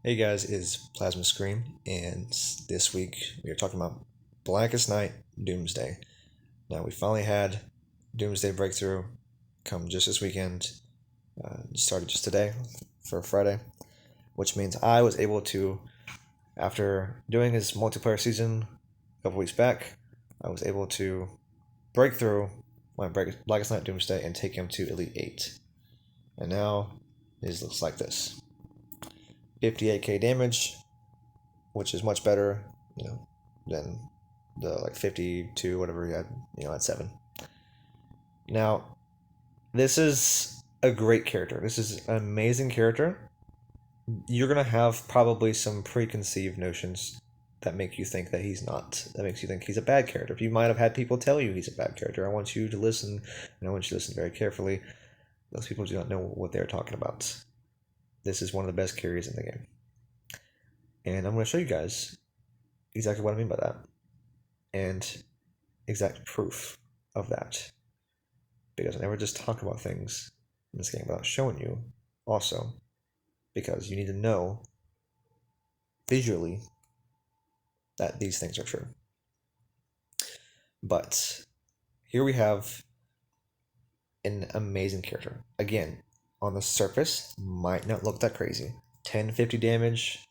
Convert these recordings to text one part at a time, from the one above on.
Hey guys, it's PlazmaScream, and this week we are talking about Blackest Night Doomsday. Now we finally had Doomsday breakthrough come just this weekend. Started just today for Friday, which means I was able to, after doing his multiplayer season a couple weeks back, I was able to break through my Blackest Night Doomsday and take him to Elite 8. And now it looks like this. 58k damage, which is much better, than the like 52 whatever he had, at 7. Now, this is a great character. This is an amazing character. You're gonna have probably some preconceived notions that make you think that he's not. That makes you think he's a bad character. You might have had people tell you he's a bad character. I want you to listen, and I want you to listen very carefully. Those people do not know what they're talking about. This is one of the best carries in the game. And I'm going to show you guys exactly what I mean by that and exact proof of that. Because I never just talk about things in this game without showing you also, because you need to know visually that these things are true. But here we have an amazing character. Again, on the surface, might not look that crazy. 1050 damage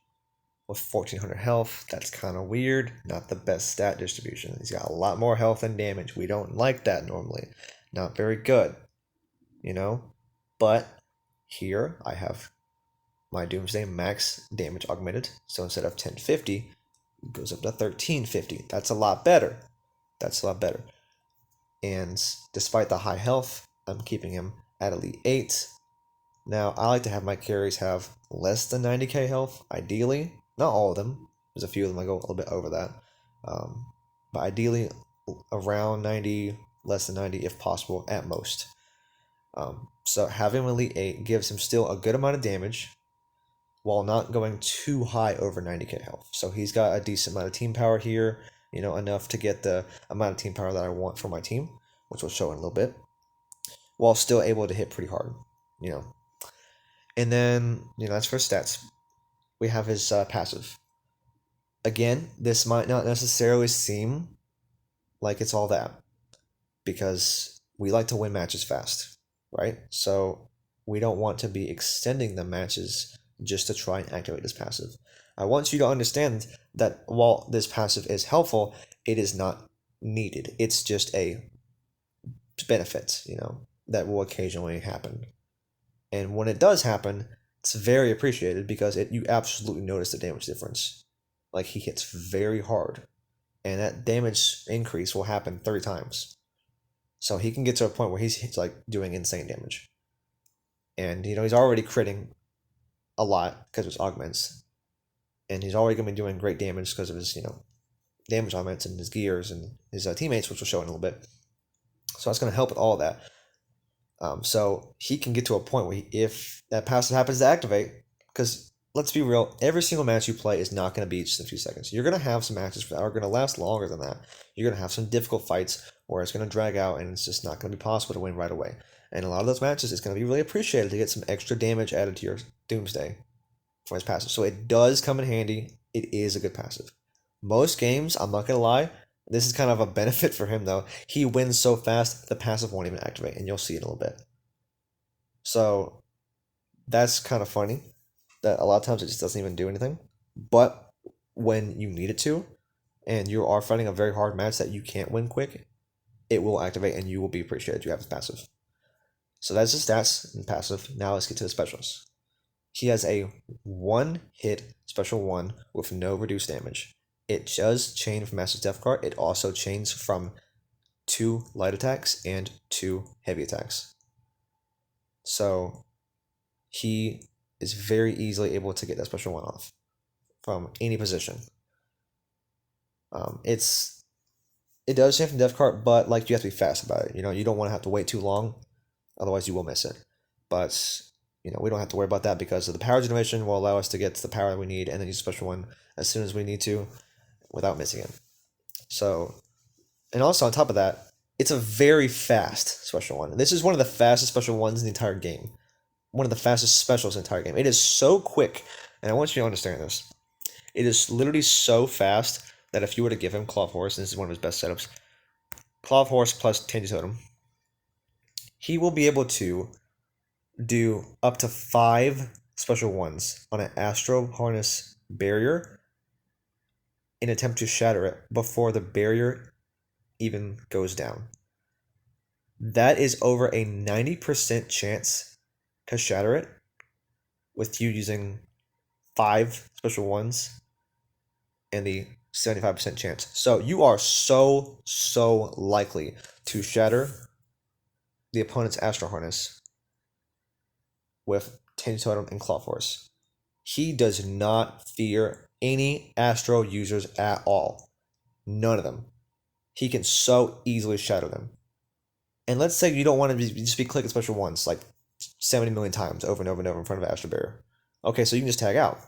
with 1400 health. That's kind of weird. Not the best stat distribution. He's got a lot more health and damage. We don't like that normally. Not very good, But here I have my Doomsday max damage augmented. So instead of 1050, it goes up to 1350. That's a lot better. And despite the high health, I'm keeping him at Elite 8. Now, I like to have my carries have less than 90k health, ideally. Not all of them. There's a few of them I go a little bit over that. But ideally, around 90, less than 90 if possible, at most. So having him Elite 8 gives him still a good amount of damage while not going too high over 90k health. So he's got a decent amount of team power here, enough to get the amount of team power that I want for my team, which we'll show in a little bit, while still able to hit pretty hard, And then, that's for stats. We have his passive. Again, this might not necessarily seem like it's all that, because we like to win matches fast, right? So we don't want to be extending the matches just to try and activate this passive. I want you to understand that while this passive is helpful, it is not needed. It's just a benefit, that will occasionally happen. And when it does happen, it's very appreciated because you absolutely notice the damage difference. Like, he hits very hard, and that damage increase will happen 30 times. So he can get to a point where he's like doing insane damage. And he's already critting a lot because of his augments. And he's already going to be doing great damage because of his, damage augments and his gears and his teammates, which we'll show in a little bit. So that's going to help with all of that. So he can get to a point where if that passive happens to activate, because let's be real, every single match you play is not going to be just in a few seconds. You're going to have some matches that are going to last longer than that. You're going to have some difficult fights where it's going to drag out and it's just not going to be possible to win right away. And a lot of those matches, it's going to be really appreciated to get some extra damage added to your Doomsday for his passive. So it does come in handy. It is a good passive. Most games, I'm not going to lie, this is kind of a benefit for him, though. He wins so fast, the passive won't even activate, and you'll see it in a little bit. So that's kind of funny that a lot of times it just doesn't even do anything. But when you need it to, and you are fighting a very hard match that you can't win quick, it will activate, and you will be appreciated you have his passive. So that's his stats and passive. Now let's get to the specials. He has a 1-hit special 1 with no reduced damage. It does chain from Master's Death Card. It also chains from 2 light attacks and 2 heavy attacks. So he is very easily able to get that special 1 off from any position. It does chain from Death Card, but you have to be fast about it. You don't want to have to wait too long, otherwise you will miss it. But we don't have to worry about that because of the power generation will allow us to get to the power that we need and then use a special 1 as soon as we need to, without missing it. So, and also on top of that, it's a very fast special 1. This is one of the fastest special 1s in the entire game. One of the fastest specials in the entire game. It is so quick And I want you to understand this. It is literally so fast that if you were to give him Claw of Horse, and this is one of his best setups, Claw of Horse plus Tainted Totem, he will be able to do up to 5 special ones on an Astro Harness barrier in attempt to shatter it before the barrier even goes down. That is over a 90% chance to shatter it with you using 5 special ones and the 75% chance. So you are so likely to shatter the opponent's Astro Harness with Tainted Totem and Claw Force. He does not fear any Astro users at all. None of them. He can so easily shatter them. And let's say you don't want to just be clicking special ones like 70 million times over and over and over in front of an Astro Barrier. Okay, so you can just tag out.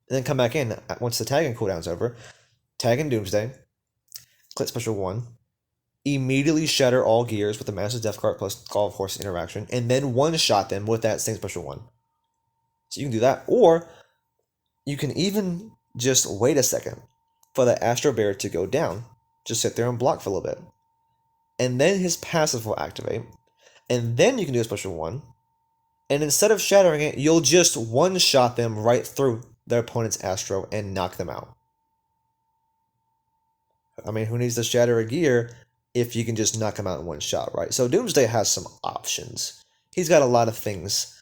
And then come back in once the tagging cooldown's over. Tag in Doomsday. Click special 1. Immediately shatter all gears with the Master's Death card plus Call of Horse interaction. And then one-shot them with that same special 1. So you can do that. Or you can even just wait a second for the Astro Barrier to go down. Just sit there and block for a little bit. And then his passive will activate. And then you can do a special 1. And instead of shattering it, you'll just one-shot them right through their opponent's Astro and knock them out. I mean, who needs to shatter a gear if you can just knock them out in one shot, right? So Doomsday has some options. He's got a lot of things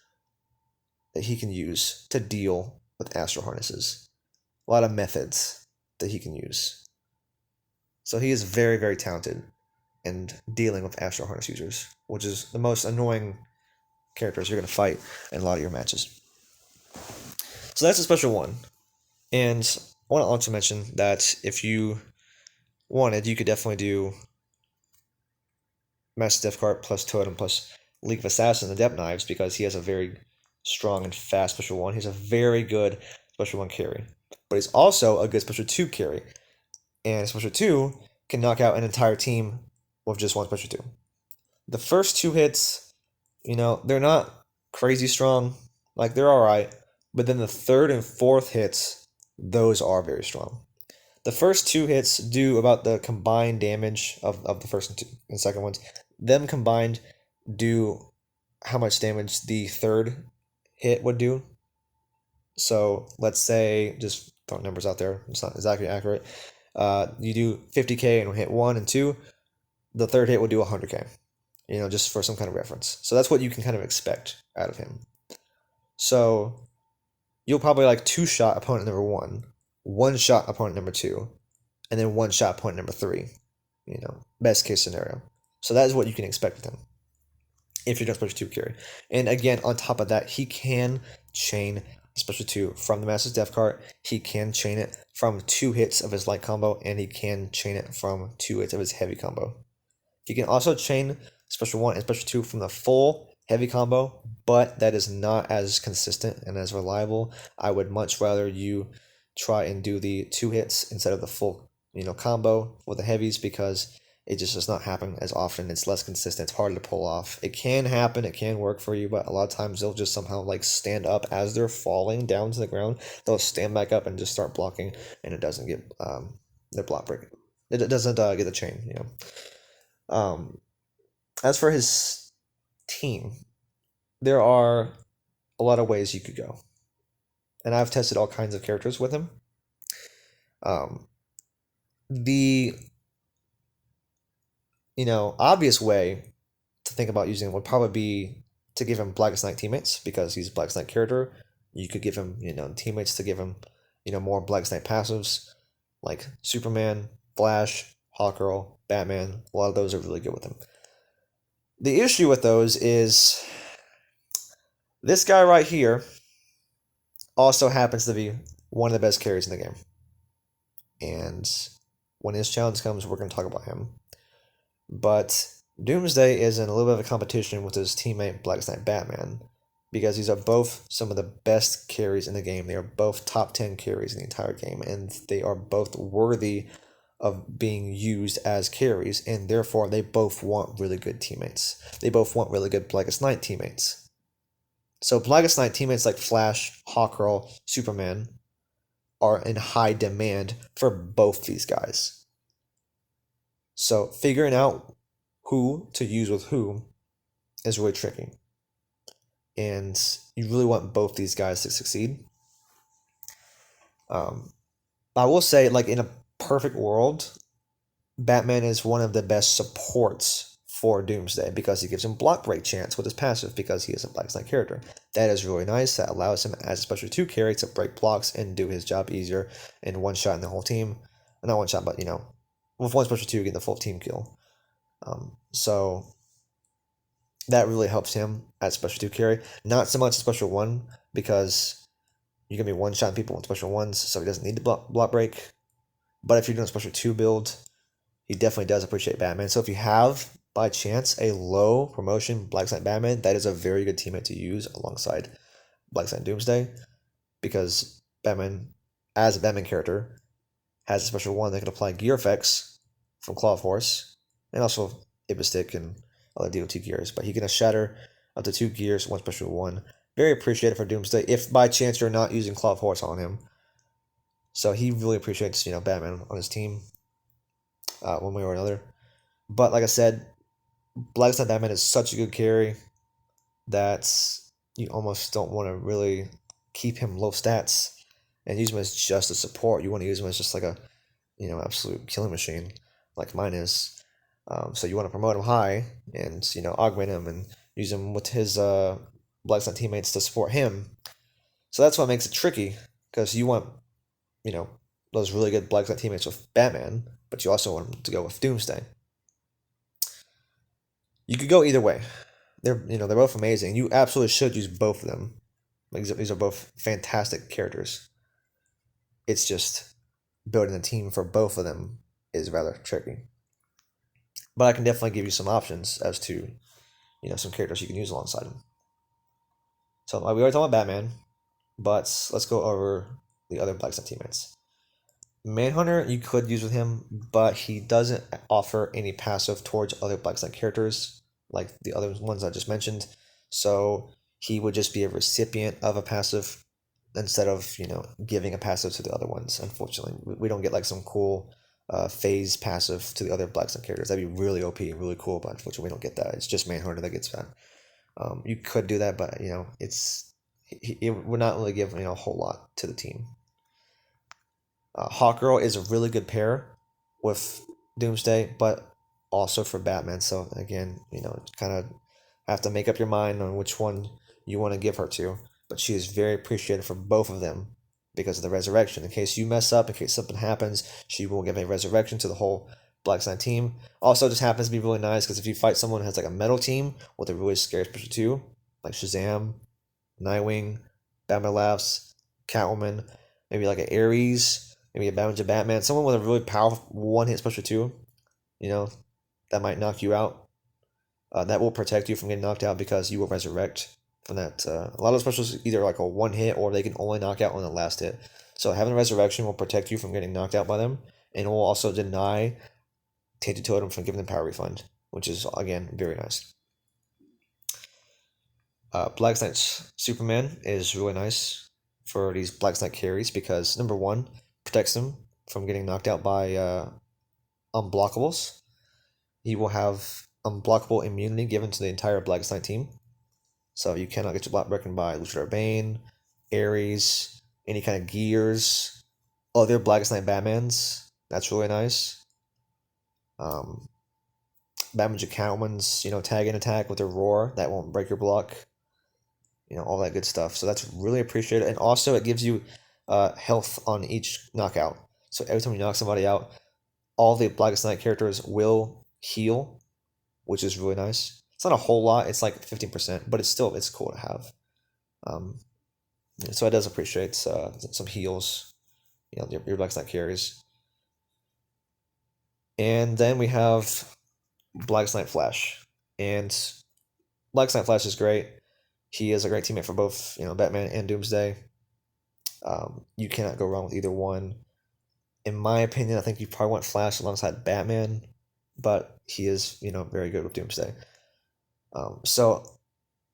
that he can use to deal with Astro Harnesses. A lot of methods that he can use. So he is very, very talented in dealing with Astro Harness users, which is the most annoying characters you're going to fight in a lot of your matches. So that's a special 1. And I want to also mention that if you wanted, you could definitely do Master Death card plus Totem plus League of Assassins and Adept Knives because he has a very strong and fast special 1. He's a very good special 1 carry. But he's also a good special 2 carry. And special 2 can knock out an entire team with just one special 2. The first 2 hits, they're not crazy strong. Like, they're alright. But then the third and fourth hits, those are very strong. The first 2 hits do about the combined damage of the first and second ones. Them combined do how much damage the third hit would do. So let's say, just throwing numbers out there, it's not exactly accurate. You do 50k and hit 1 and 2. The third hit would do 100k. Just for some kind of reference. So that's what you can kind of expect out of him. So you'll probably like 2-shot opponent number 1. 1-shot opponent number 2, and then 1-shot opponent number 3. Best case scenario. So that is what you can expect with him if you're doing special 2 carry. And again, on top of that, he can chain special 2 from the Master's Death card. He can chain it from 2 hits of his light combo, and he can chain it from 2 hits of his heavy combo. He can also chain special 1 and special 2 from the full heavy combo, but that is not as consistent and as reliable. I would much rather you try and do the 2 hits instead of the full combo for the heavies because it just does not happen as often. It's less consistent. It's harder to pull off. It can happen. It can work for you, but a lot of times they'll just somehow stand up as they're falling down to the ground. They'll stand back up and just start blocking, and it doesn't get their block break. It doesn't get the chain. As for his team, there are a lot of ways you could go. And I've tested all kinds of characters with him. The obvious way to think about using him would probably be to give him Blackest Night teammates because he's a Blackest Night character. You could give him teammates to give him more Blackest Night passives like Superman, Flash, Hawkgirl, Batman. A lot of those are really good with him. The issue with those is this guy right here also happens to be one of the best carries in the game. And when his challenge comes, we're going to talk about him. But Doomsday is in a little bit of a competition with his teammate Blackest Night Batman because these are both some of the best carries in the game. They are both top 10 carries in the entire game, and they are both worthy of being used as carries, and therefore they both want really good teammates. They both want really good Blackest Night teammates. So Blackest Night teammates like Flash, Hawkgirl, Superman are in high demand for both these guys. So figuring out who to use with who is really tricky. And you really want both these guys to succeed. I will say, like, in a perfect world, Batman is one of the best supports for Doomsday because he gives him block break chance with his passive because he is a Black Knight character. That is really nice. That allows him as a special 2 carry to break blocks and do his job easier and one shot in the whole team. Not one shot, but with one special 2 getting the full team kill. So that really helps him as special 2 carry. Not so much special 1 because you're going to be one shot people with special 1s, so he doesn't need the block break. But if you're doing a special 2 build, he definitely does appreciate Batman. So if you have, by chance, a low promotion Black Knight Batman, that is a very good teammate to use alongside Black Knight Doomsday. Because Batman, as a Batman character, has a special 1 that can apply gear effects from Claw of Horse, and also Ibis Stick and other DOT gears. But he can shatter up to 2 gears, 1 special 1. Very appreciated for Doomsday, if by chance you're not using Claw of Horse on him. So he really appreciates, Batman on his team, one way or another. But like I said, Black Knight Batman is such a good carry that you almost don't want to really keep him low stats and use him as just a support. You want to use him as just like a, absolute killing machine, like mine is. So you want to promote him high and, augment him and use him with his Black Knight teammates to support him. So that's what makes it tricky, because you want, those really good Black Knight teammates with Batman, but you also want them to go with Doomsday. You could go either way. They're both amazing. You absolutely should use both of them. These are both fantastic characters. It's just building a team for both of them is rather tricky. But I can definitely give you some options as to, some characters you can use alongside him. So we already talked about Batman, but let's go over the other Black Knight teammates. Manhunter you could use with him, but he doesn't offer any passive towards other Black Knight characters like the other ones I just mentioned. So he would just be a recipient of a passive instead of, giving a passive to the other ones. Unfortunately, we don't get like some cool phase passive to the other Black Knight characters. That'd be really OP and really cool, but unfortunately we don't get that. It's just Manhunter that gets that. You could do that, but it would not really give a whole lot to the team. Hawkgirl is a really good pair with Doomsday, but also for Batman. So again, kind of have to make up your mind on which one you want to give her to. But she is very appreciated for both of them because of the resurrection. In case you mess up, in case something happens, she will give a resurrection to the whole Black Knight team. Also, just happens to be really nice because if you fight someone who has like a metal team with a really scary special 2, like Shazam, Nightwing, Batman Laughs, Catwoman, maybe like an Ares, maybe a Batman, someone with a really powerful one-hit special 2, that might knock you out. That will protect you from getting knocked out because you will resurrect from that. A lot of specials either like a 1-hit or they can only knock out on the last hit. So having a resurrection will protect you from getting knocked out by them, and it will also deny Tainted Totem from giving them power refund, which is again very nice. Black Knight Superman is really nice for these Black Knight carries because number 1, protects them from getting knocked out by unblockables. He will have unblockable immunity given to the entire Black Knight team. So you cannot get your block broken by Luchador Bane, Ares, any kind of gears, other Black Knight Batmans. That's really nice. Batman Catwoman's, tag and attack with their roar. That won't break your block. All that good stuff. So that's really appreciated. And also it gives you health on each knockout. So every time you knock somebody out, all the Blackest Night characters will heal, which is really nice. It's not a whole lot. It's like 15%, but it's cool to have. So it does appreciate some heals, your Blackest Night carries. And then we have Blackest Night Flash. And Blackest Night Flash is great. He is a great teammate for both, Batman and Doomsday. You cannot go wrong with either one. In my opinion, I think you probably want Flash alongside Batman, but he is, very good with Doomsday. So,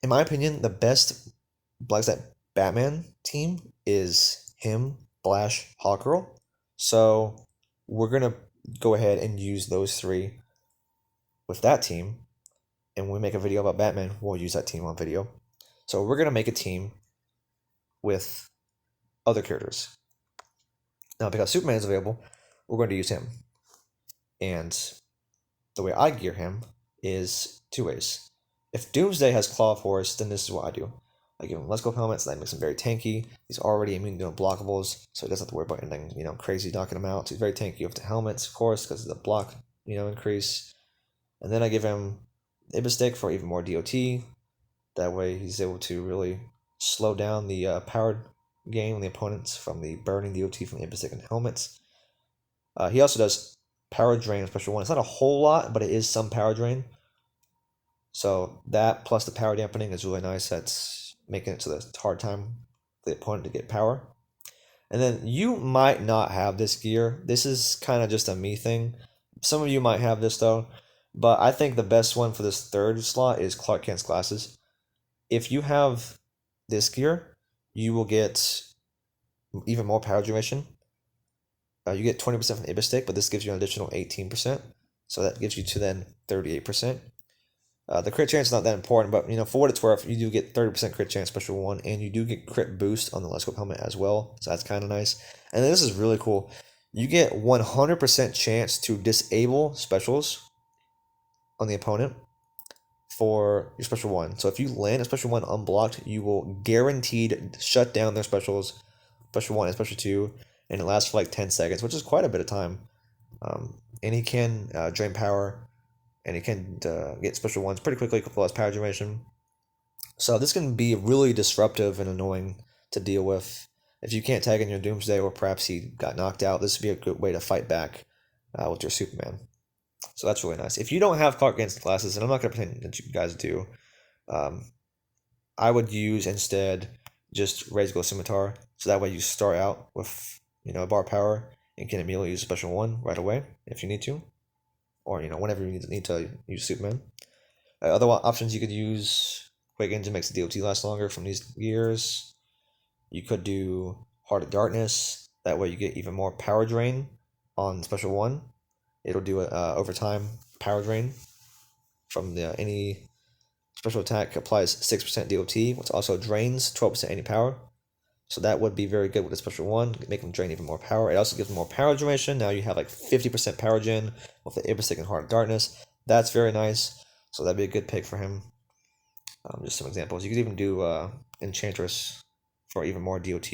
in my opinion, the best Blackest Batman team is him, Flash, Hawkgirl. So we're gonna go ahead and use those three with that team. And when we make a video about Batman, we'll use that team on video. So we're gonna make a team with other characters. Now, because Superman is available, we're going to use him. And the way I gear him is two ways. If Doomsday has Claw Force, then this is what I do. I give him Let's Go helmets, that makes him very tanky. He's already immune to unblockables, so he doesn't have to worry about anything, crazy knocking him out. So he's very tanky with the helmets, of course, because of the block, increase. And then I give him Ibistic for even more DOT. That way he's able to really slow down the power gain on the opponents from the burning DOT from the Ibistic and helmets. He also does power drain on special one. It's not a whole lot, but it is some power drain. So that plus the power dampening is really nice. That's making it so that it's a hard time for the opponent to get power. And then you might not have this gear. This is kind of just a me thing. Some of you might have this though. But I think the best one for this third slot is Clark Kent's glasses. If you have this gear, you will get even more power generation. You get 20% from Ibistic, but this gives you an additional 18%. So that gives you to then 38%. The crit chance is not that important, but for what it's worth, you do get 30% crit chance special one, and you do get crit boost on the Let's Go helmet as well. So that's kind of nice. And then this is really cool. You get 100% chance to disable specials on the opponent for your special one. So if you land a special one unblocked, you will guaranteed shut down their specials, special one and special two, and it lasts for like 10 seconds, which is quite a bit of time. And he can drain power, and he can get special ones pretty quickly for less power generation. So this can be really disruptive and annoying to deal with. If you can't tag in your Doomsday, or perhaps he got knocked out, this would be a good way to fight back with your Superman. So that's really nice. If you don't have Clark Kent's glasses, and I'm not going to pretend that you guys do, I would use instead just Raise Glow Scimitar. So that way you start out with a bar power and can immediately use a special one right away if you need to, or whenever you need to use Superman. Other options you could use Quick Engine makes the DOT last longer from these gears. You could do Heart of Darkness. That way you get even more power drain on special one. It'll do over time power drain from any special attack applies 6% DOT, which also drains 12% any power. So that would be very good with a special one, make them drain even more power. It also gives them more power generation. Now you have like 50% power gen with the Ibistic and Heart of Darkness. That's very nice. So that'd be a good pick for him. Just some examples. You could even do Enchantress for even more DOT.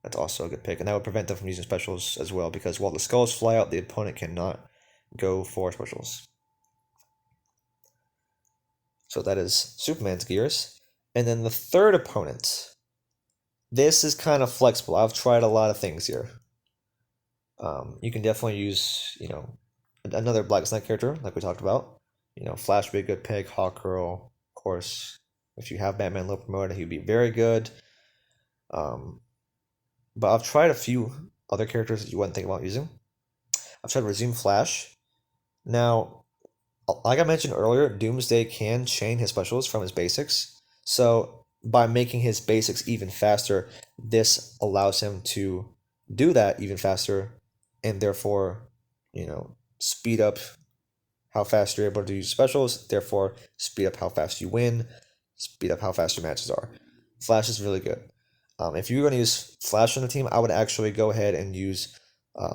That's also a good pick. And that would prevent them from using specials as well, because while the skulls fly out, the opponent cannot go for specials. So that is Superman's gears. And then the third opponent. This is kind of flexible. I've tried a lot of things here. You can definitely use, another Blackest character, like we talked about. Flash would be a good pick. Hawkgirl, of course. If you have Batman low promoted, he'd be very good. But I've tried a few other characters that you wouldn't think about using. I've tried Resume Flash. Now, like I mentioned earlier, Doomsday can chain his specials from his basics. So by making his basics even faster, this allows him to do that even faster, and therefore, speed up how fast you're able to use specials, therefore speed up how fast you win, speed up how fast your matches are. Flash is really good. If you're going to use Flash on the team, I would actually go ahead and use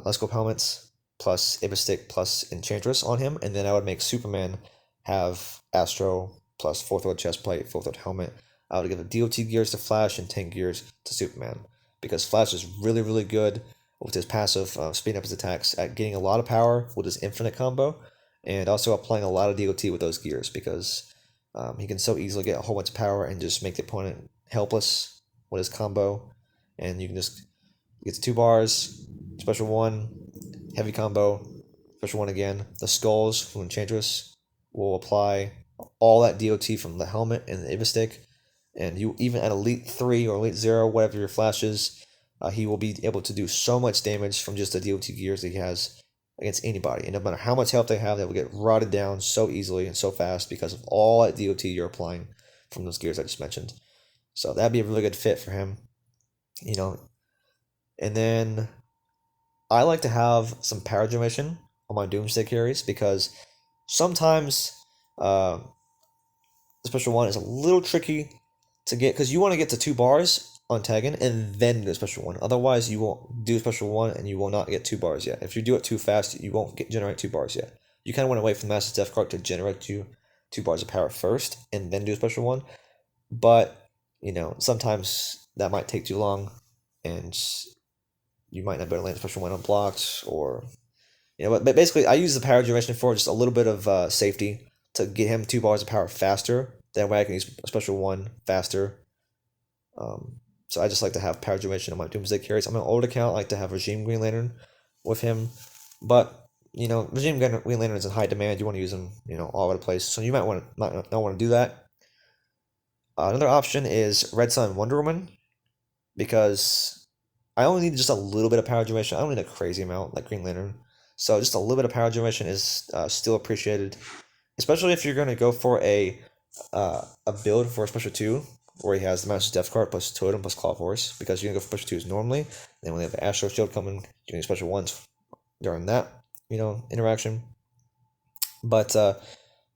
Let's Go helmets plus Ibistic plus Enchantress on him, and then I would make Superman have Astro plus 4th chestplate, 4th helmet. I would give the DOT gears to Flash and tank gears to Superman, because Flash is really, really good with his passive speeding up his attacks at getting a lot of power with his infinite combo, and also applying a lot of DOT with those gears, because he can so easily get a whole bunch of power and just make the opponent helpless with his combo. And you can just get to 2 bars, special one, heavy combo, special one again. The skulls from Enchantress will apply all that DOT from the helmet and the Ibistic, and you even at Elite 3 or Elite 0, whatever your flash is, he will be able to do so much damage from just the DOT gears that he has against anybody. And no matter how much health they have, they will get rotted down so easily and so fast because of all that DOT you're applying from those gears I just mentioned. So that'd be a really good fit for him, you know. And then I like to have some power generation on my Doomsday carries because sometimes uh, the special one is a little tricky to get because you want to get to 2 bars on tagging and then do a special one. Otherwise, you won't do a special one and you will not get 2 bars yet. If you do it too fast, you won't generate 2 bars yet. You kind of want to wait for the Master's Death card to generate you 2 bars of power first and then do a special one. But, sometimes that might take too long and you might not be able to land a special one on blocks or but basically I use the power generation for just a little bit of safety to get him 2 bars of power faster. That way I can use a special one faster. So I just like to have power generation on my Doomsday carries. On my old account, I like to have Regime Green Lantern with him, but Regime Green Lantern is in high demand. You want to use them, all over the place. So you might not want to do that. Another option is Red Sun Wonder Woman, because I only need just a little bit of power generation. I don't need a crazy amount like Green Lantern. So just a little bit of power generation is still appreciated, especially if you're going to go for a build for a special 2 where he has the Master's Death card plus Totem plus Claw Force, because you're going to go for special 2s normally. Then when they have the Astro Shield coming, you're going to special 1s during that interaction. But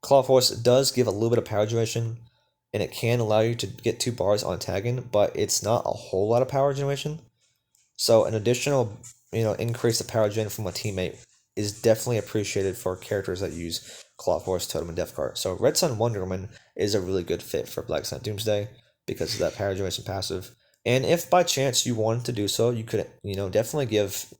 Claw Force does give a little bit of power generation, and it can allow you to get 2 bars on tagging, but it's not a whole lot of power generation. So an additional, increase of power gen from a teammate is definitely appreciated for characters that use Claw Force, Totem, and Death Card. So Red Sun Wonder Woman is a really good fit for Black Sun Doomsday because of that power generation passive. And if by chance you wanted to do so, you could, definitely give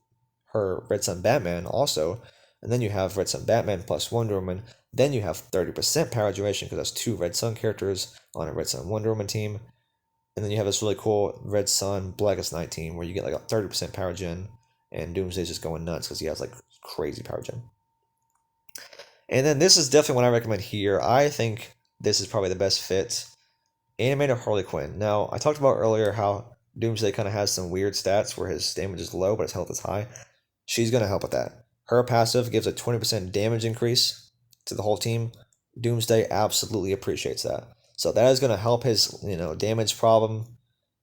her Red Sun Batman also. And then you have Red Sun Batman plus Wonder Woman. Then you have 30% power generation because that's 2 Red Sun characters on a Red Sun Wonder Woman team. And then you have this really cool Red Sun Blackest Night team where you get like a 30% power gen, and Doomsday's just going nuts because he has like crazy power gen. And then this is definitely what I recommend here. I think this is probably the best fit. Animated Harley Quinn. Now, I talked about earlier how Doomsday kind of has some weird stats where his damage is low but his health is high. She's going to help with that. Her passive gives a 20% damage increase to the whole team. Doomsday absolutely appreciates that. So that is going to help his, damage problem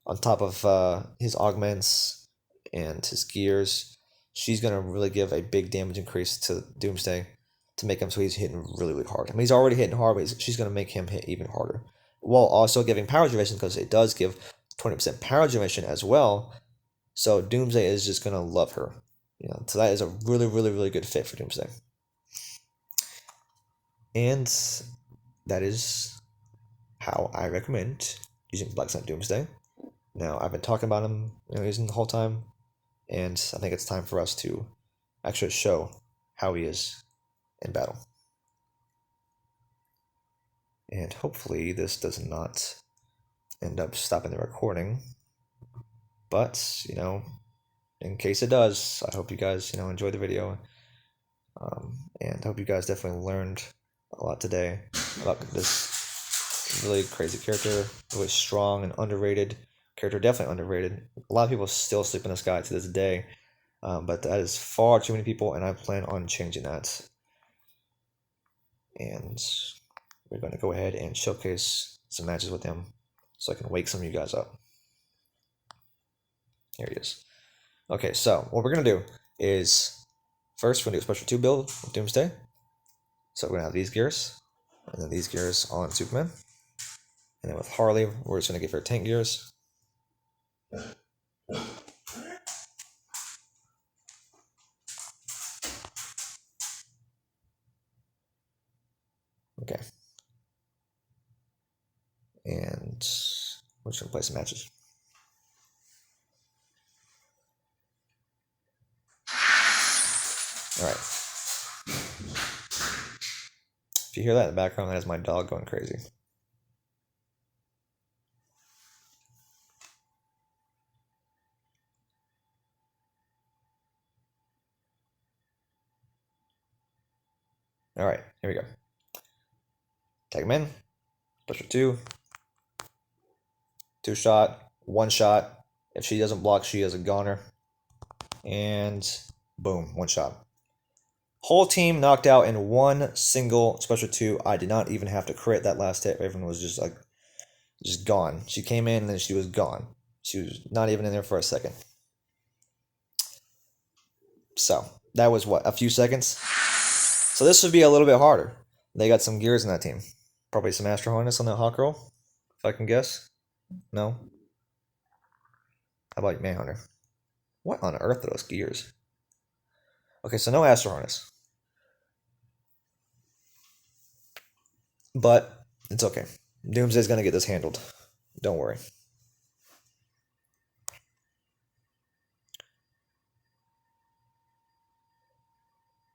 on top of his augments and his gears. She's going to really give a big damage increase to Doomsday to make him so he's hitting really, really hard. I mean, he's already hitting hard, but she's going to make him hit even harder. While also giving power generation, because it does give 20% power generation as well. So Doomsday is just going to love her. So that is a really, really, really good fit for Doomsday. And that is how I recommend using Black Sun Doomsday. Now, I've been talking about him using the whole time, and I think it's time for us to actually show how he is in battle. And hopefully this does not end up stopping the recording. But, in case it does, I hope you guys, enjoyed the video. And I hope you guys definitely learned a lot today about this really crazy character, really strong and underrated character, definitely underrated. A lot of people still sleep on this guy to this day, but that is far too many people, and I plan on changing that. And we're going to go ahead and showcase some matches with him so I can wake some of you guys up. Here he is. Okay, so what we're going to do is first we're going to do a special 2 build with Doomsday. So we're going to have these gears, and then these gears on Superman. And then with Harley, we're just going to give her tank gears. Okay. And we're just going to play some matches. Alright. If you hear that in the background, that is my dog going crazy. Alright, here we go. Tag him in. Special 2. 2 shot. 1 shot. If she doesn't block, she is a goner. And boom, 1 shot. Whole team knocked out in one single special 2. I did not even have to crit that last hit. Everyone was just like Just gone. She came in and then she was gone. She was not even in there for a second. So, that was what, a few seconds? So this would be a little bit harder. They got some gears in that team. Probably some Astro Harness on that Hawk Girl, if I can guess. No? How about Manhunter? What on earth are those gears? Okay, so no Astro Harness. But it's okay. Doomsday's gonna get this handled. Don't worry.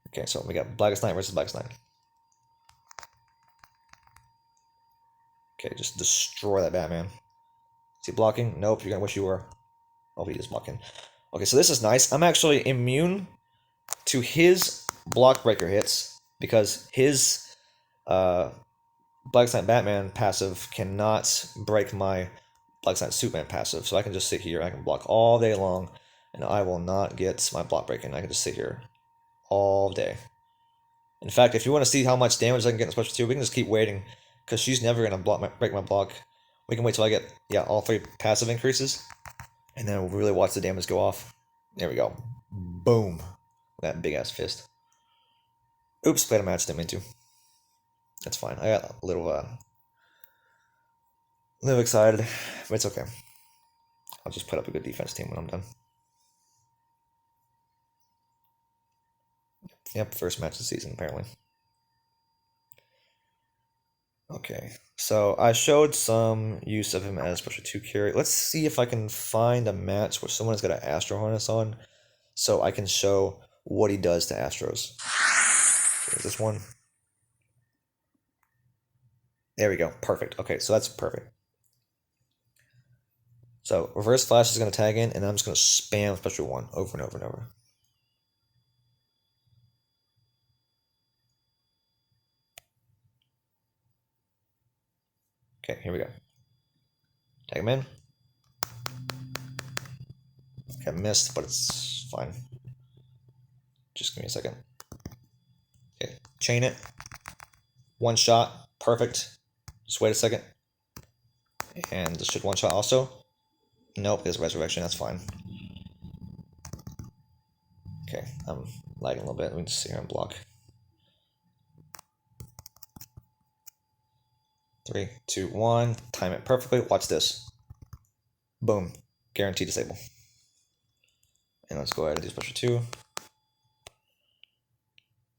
Okay, so we got Blackest Night versus Blackest Night. Okay, just destroy that Batman. Is he blocking? Nope, you're gonna wish you were. Oh, he is blocking. Okay, so this is nice. I'm actually immune to his block breaker hits because his Blackest Night Batman passive cannot break my Blackest Night Superman passive. So I can just sit here, I can block all day long, and I will not get my block breaking. I can just sit here all day. In fact, if you want to see how much damage I can get in Special 2, we can just keep waiting, because she's never going to break my block. We can wait till I get, all 3 passive increases, and then we'll really watch the damage go off. There we go. Boom. That big-ass fist. Oops, played a match, didn't mean to. That's fine. I got a little excited, but it's okay. I'll just put up a good defense team when I'm done. Yep, first match of the season, apparently. Okay, so I showed some use of him as Special 2 carry. Let's see if I can find a match where someone's got an Astro Harness on, so I can show what he does to Astros. Okay, is this one? There we go, perfect. Okay, so that's perfect. So Reverse Flash is going to tag in, and I'm just going to spam Special 1 over and over and over. Okay, here we go. Tag him in. Okay, I missed, but it's fine. Just give me a second. Okay, chain it. One shot, perfect. Just wait a second. And this should one shot also. Nope, there's Resurrection, that's fine. Okay, I'm lagging a little bit. Let me just sit here and block. 3, 2, 1. Time it perfectly. Watch this. Boom. Guaranteed disable. And let's go ahead and do Special 2.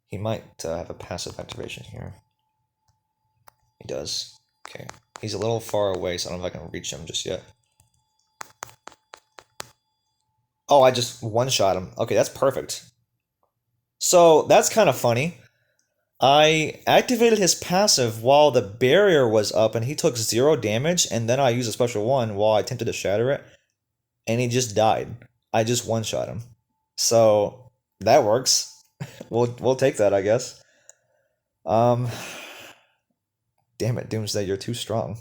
He might have a passive activation here. He does. Okay. He's a little far away, so I don't know if I can reach him just yet. Oh, I just one-shot him. Okay, that's perfect. So, that's kind of funny. I activated his passive while the barrier was up, and he took 0 damage, and then I used a Special 1 while I attempted to shatter it, and he just died. I just one-shot him. So, that works. We'll take that, I guess. Damn it, Doomsday, you're too strong.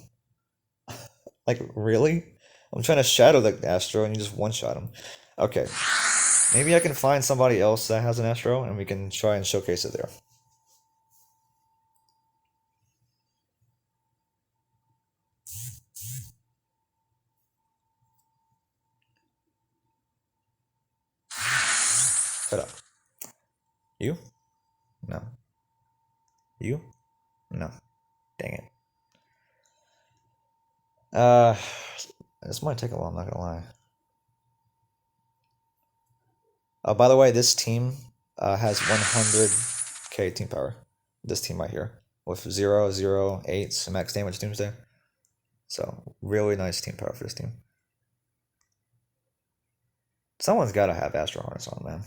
Like, really? I'm trying to shadow the Astro and you just one-shot him. Okay. Maybe I can find somebody else that has an Astro and we can try and showcase it there. Shut up. You? No. You? No. Dang it. This might take a while, I'm not gonna lie. By the way, this team has 100k team power. This team right here. With 0, 0, 8 max damage Doomsday. So, really nice team power for this team. Someone's gotta have Astro Harness on, man.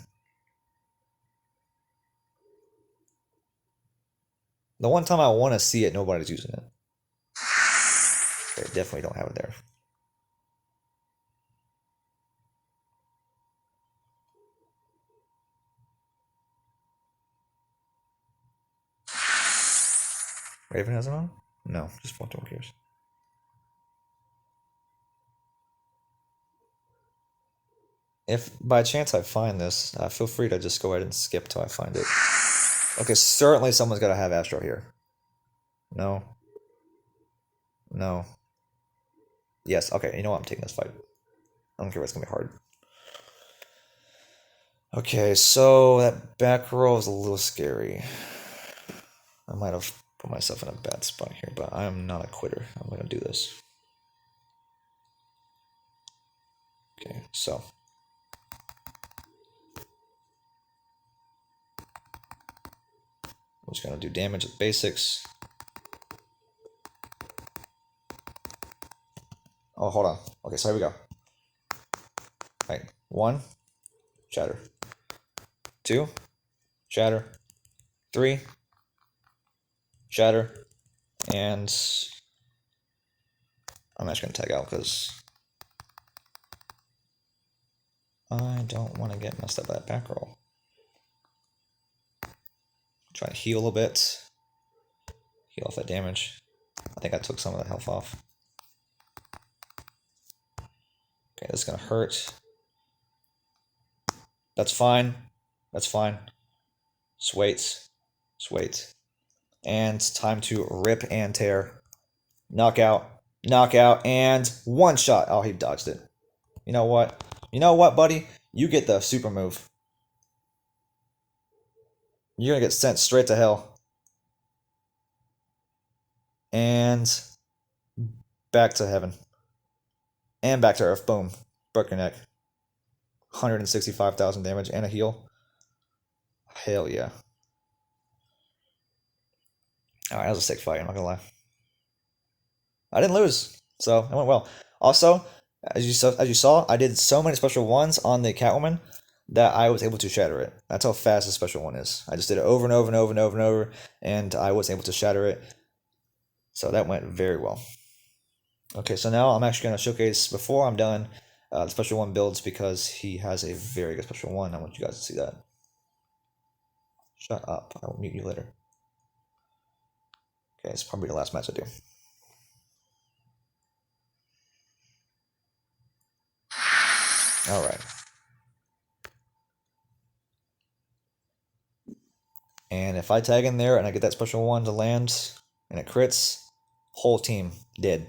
The one time I want to see it, nobody's using it. Okay, definitely don't have it there. Raven has it on? No, just Phantom Gears. If by chance I find this, feel free to just go ahead and skip till I find it. Okay, certainly someone's got to have Astro here. No. No. Yes, okay, you know what? I'm taking this fight. I don't care if it's gonna be hard. Okay, so that back row is a little scary. I might have put myself in a bad spot here, but I'm not a quitter. I'm gonna do this. Okay, so. I'm just gonna do damage with basics. Oh, hold on. Okay, so here we go. All right, 1, shatter. 2, shatter. 3, shatter. And I'm actually gonna tag out because I don't want to get messed up by that back roll. Try to heal a bit. Heal off that damage. I think I took some of the health off. Okay, this is gonna hurt. That's fine. That's fine. Just wait. Just wait. And time to rip and tear. Knockout. Knockout. And one shot. Oh, he dodged it. You know what? You know what, buddy? You get the super move. You're gonna get sent straight to hell. And back to heaven. And back to earth. Boom. Broke your neck. 165,000 damage and a heal. Hell yeah. Alright, that was a sick fight, I'm not gonna lie. I didn't lose, so it went well. Also, as you saw, I did so many special ones on the Catwoman that I was able to shatter it. That's how fast the special one is. I just did it over and over and over and over and over, and I was able to shatter it. So that went very well. Okay, so now I'm actually going to showcase, before I'm done, the special one builds, because he has a very good special one. I want you guys to see that. Shut up. I will mute you later. Okay, it's probably the last match I do. Alright. And if I tag in there and I get that special one to land and it crits, whole team dead.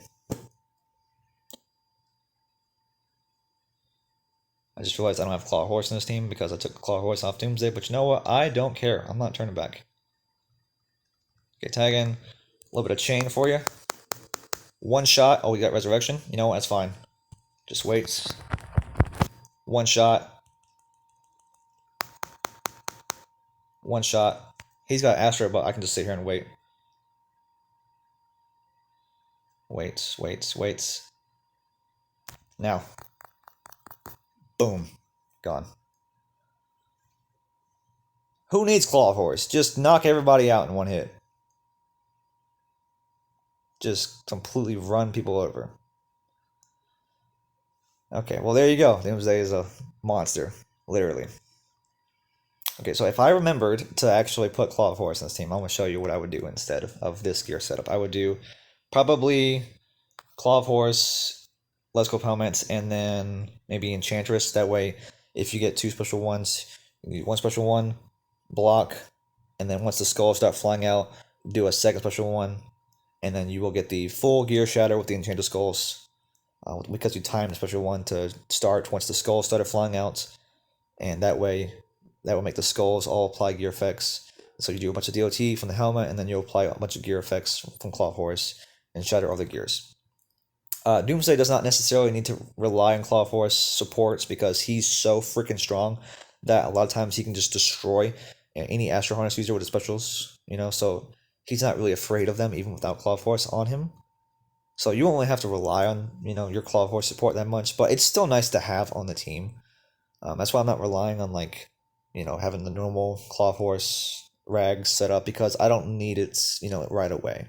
I just realized I don't have Claw Horse in this team because I took Claw Horse off Doomsday, but you know what? I don't care. I'm not turning back. Okay, tag in. A little bit of chain for you. One shot. Oh, we got Resurrection. You know what? That's fine. Just wait. One shot. One shot. He's got Astro, but I can just sit here and wait. Wait. Now. Boom. Gone. Who needs Claw Horse? Just knock everybody out in one hit. Just completely run people over. Okay, well there you go. Doomsday is a monster. Literally. Okay, so if I remembered to actually put Claw of Horse in this team, I'm going to show you what I would do instead of this gear setup. I would do probably Claw of Horse, Let's Go Helmets, and then maybe Enchantress. That way, if you get two special ones, you get one special one, block, and then once the skulls start flying out, do a second special one, and then you will get the full gear shatter with the Enchanted Skulls. Because you timed the special one to start once the skulls started flying out, and that way that will make the skulls all apply gear effects. So you do a bunch of DOT from the helmet, and then you apply a bunch of gear effects from Claw Horse and shatter all the gears. Doomsday does not necessarily need to rely on Claw Horse supports because he's so freaking strong that a lot of times he can just destroy any Astro Harness user with his specials, so he's not really afraid of them even without Claw Horse on him. So you only have to rely on, your Claw Horse support that much, but it's still nice to have on the team. That's why I'm not relying on, having the normal Claw Horse rags set up, because I don't need it, right away.